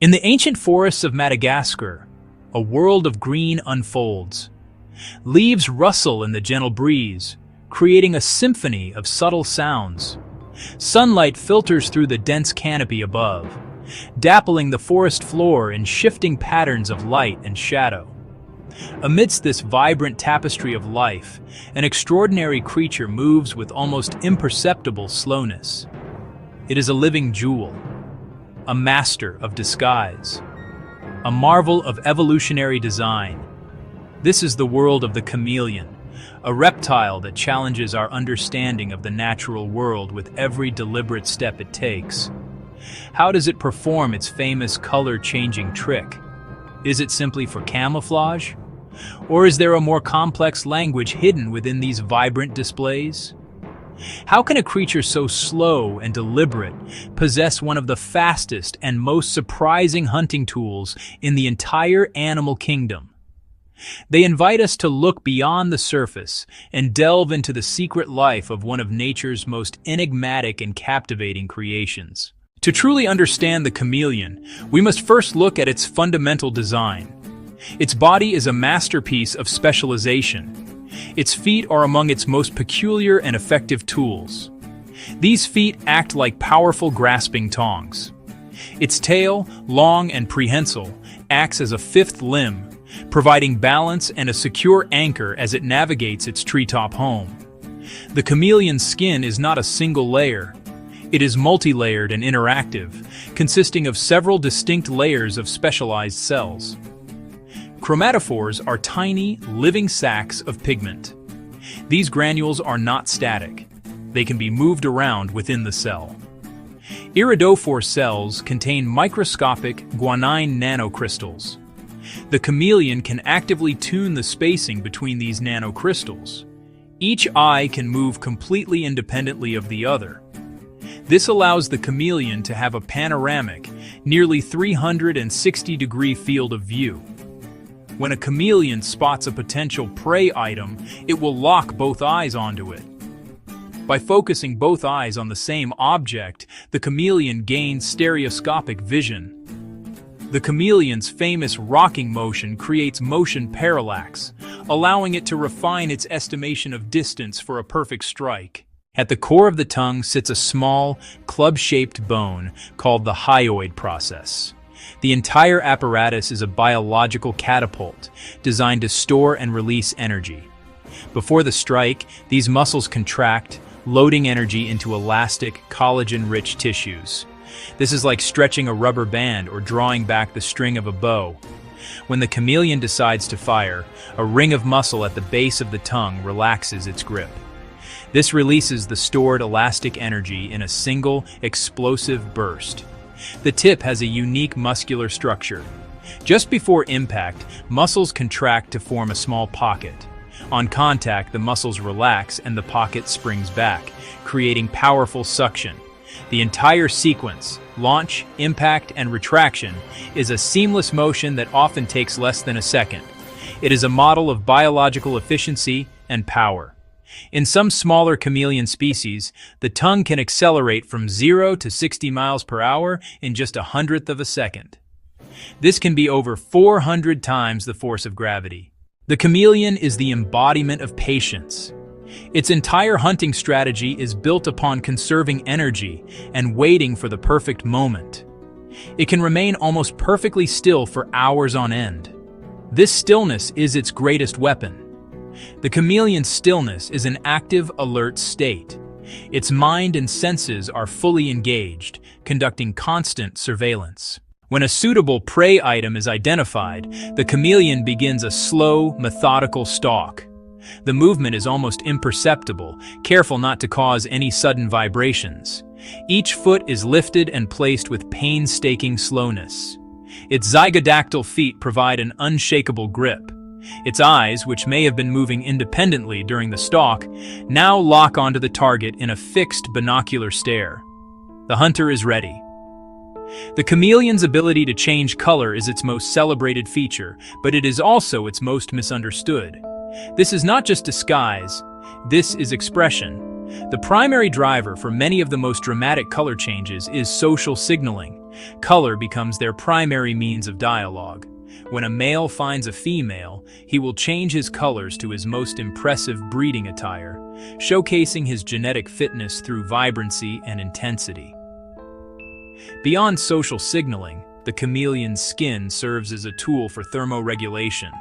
In the ancient forests of Madagascar, a world of green unfolds. Leaves rustle in the gentle breeze, creating a symphony of subtle sounds. Sunlight filters through the dense canopy above, dappling the forest floor in shifting patterns of light and shadow. Amidst this vibrant tapestry of life, an extraordinary creature moves with almost imperceptible slowness. It is a living jewel, a master of disguise, a marvel of evolutionary design. This is the world of the chameleon, a reptile that challenges our understanding of the natural world with every deliberate step it takes. How does it perform its famous color-changing trick? Is it simply for camouflage? Or is there a more complex language hidden within these vibrant displays? How can a creature so slow and deliberate possess one of the fastest and most surprising hunting tools in the entire animal kingdom? They invite us to look beyond the surface and delve into the secret life of one of nature's most enigmatic and captivating creations. To truly understand the chameleon, we must first look at its fundamental design. Its body is a masterpiece of specialization. Its feet are among its most peculiar and effective tools. These feet act like powerful grasping tongs. Its tail, long and prehensile, acts as a fifth limb, providing balance and a secure anchor as it navigates its treetop home. The chameleon's skin is not a single layer. It is multi-layered and interactive, consisting of several distinct layers of specialized cells. Chromatophores are tiny, living sacs of pigment. These granules are not static. They can be moved around within the cell. Iridophore cells contain microscopic guanine nanocrystals. The chameleon can actively tune the spacing between these nanocrystals. Each eye can move completely independently of the other. This allows the chameleon to have a panoramic, nearly 360-degree field of view. When a chameleon spots a potential prey item, it will lock both eyes onto it. By focusing both eyes on the same object, the chameleon gains stereoscopic vision. The chameleon's famous rocking motion creates motion parallax, allowing it to refine its estimation of distance for a perfect strike. At the core of the tongue sits a small, club-shaped bone called the hyoid process. The entire apparatus is a biological catapult designed to store and release energy. Before the strike, these muscles contract, loading energy into elastic, collagen-rich tissues. This is like stretching a rubber band or drawing back the string of a bow. When the chameleon decides to fire, a ring of muscle at the base of the tongue relaxes its grip. This releases the stored elastic energy in a single, explosive burst. The tip has a unique muscular structure. Just before impact, muscles contract to form a small pocket. On contact, the muscles relax and the pocket springs back, creating powerful suction. The entire sequence, launch, impact, and retraction, is a seamless motion that often takes less than a second. It is a model of biological efficiency and power. In some smaller chameleon species, the tongue can accelerate from 0 to 60 miles per hour in just 1/100th of a second. This can be over 400 times the force of gravity. The chameleon is the embodiment of patience. Its entire hunting strategy is built upon conserving energy and waiting for the perfect moment. It can remain almost perfectly still for hours on end. This stillness is its greatest weapon. The chameleon's stillness is an active, alert state. Its mind and senses are fully engaged, conducting constant surveillance. When a suitable prey item is identified, the chameleon begins a slow, methodical stalk. The movement is almost imperceptible, careful not to cause any sudden vibrations. Each foot is lifted and placed with painstaking slowness. Its zygodactyl feet provide an unshakable grip. Its eyes, which may have been moving independently during the stalk, now lock onto the target in a fixed binocular stare. The hunter is ready. The chameleon's ability to change color is its most celebrated feature, but it is also its most misunderstood. This is not just disguise, this is expression. The primary driver for many of the most dramatic color changes is social signaling. Color becomes their primary means of dialogue. When a male finds a female, he will change his colors to his most impressive breeding attire, showcasing his genetic fitness through vibrancy and intensity. Beyond social signaling, the chameleon's skin serves as a tool for thermoregulation,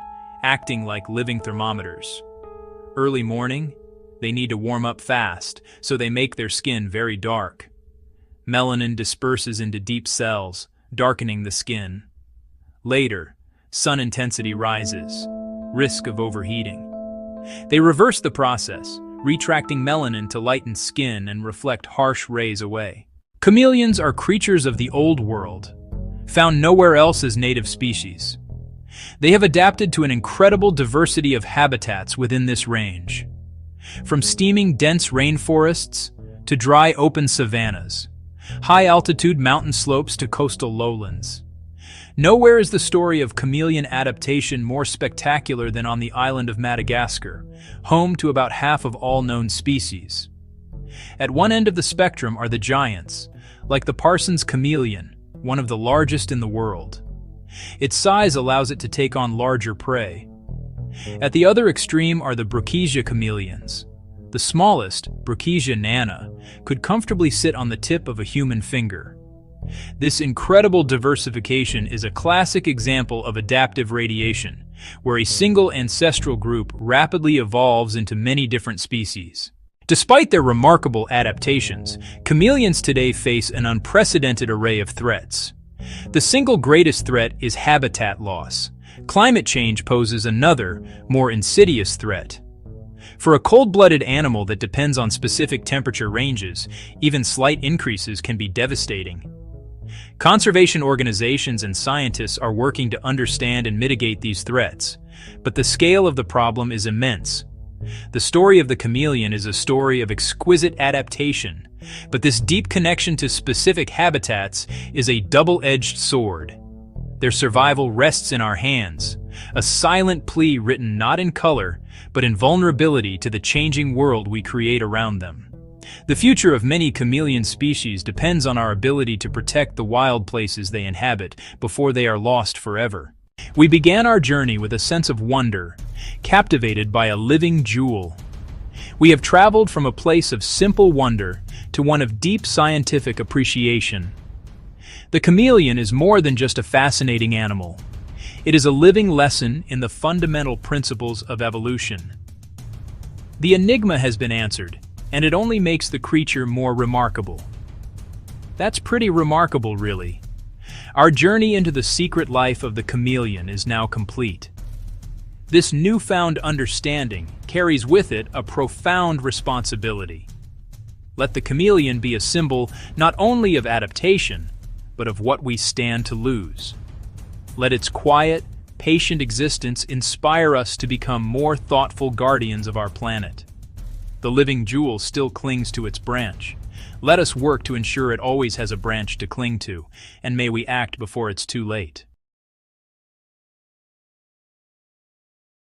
acting like living thermometers. Early morning, they need to warm up fast, so they make their skin very dark. Melanin disperses into deep cells, darkening the skin. Later, sun intensity rises, risk of overheating. They reverse the process, retracting melanin to lighten skin and reflect harsh rays away. Chameleons are creatures of the old world, found nowhere else as native species. They have adapted to an incredible diversity of habitats within this range, from steaming dense rainforests to dry open savannas, high-altitude mountain slopes to coastal lowlands. Nowhere is the story of chameleon adaptation more spectacular than on the island of Madagascar, home to about half of all known species. At one end of the spectrum are the giants, like the Parsons chameleon, one of the largest in the world. Its size allows it to take on larger prey. At the other extreme are the Brookesia chameleons. The smallest, Brookesia nana, could comfortably sit on the tip of a human finger. This incredible diversification is a classic example of adaptive radiation, where a single ancestral group rapidly evolves into many different species. Despite their remarkable adaptations, chameleons today face an unprecedented array of threats. The single greatest threat is habitat loss. Climate change poses another, more insidious threat. For a cold-blooded animal that depends on specific temperature ranges, even slight increases can be devastating. Conservation organizations and scientists are working to understand and mitigate these threats, but the scale of the problem is immense. The story of the chameleon is a story of exquisite adaptation, but this deep connection to specific habitats is a double-edged sword. Their survival rests in our hands, a silent plea written not in color, but in vulnerability to the changing world we create around them. The future of many chameleon species depends on our ability to protect the wild places they inhabit before they are lost forever. We began our journey with a sense of wonder, captivated by a living jewel. We have traveled from a place of simple wonder to one of deep scientific appreciation. The chameleon is more than just a fascinating animal. It is a living lesson in the fundamental principles of evolution. The enigma has been answered, and it only makes the creature more remarkable. That's pretty remarkable, really. Our journey into the secret life of the chameleon is now complete. This newfound understanding carries with it a profound responsibility. Let the chameleon be a symbol not only of adaptation, but of what we stand to lose. Let its quiet, patient existence inspire us to become more thoughtful guardians of our planet. The living jewel still clings to its branch. Let us work to ensure it always has a branch to cling to, and may we act before it's too late.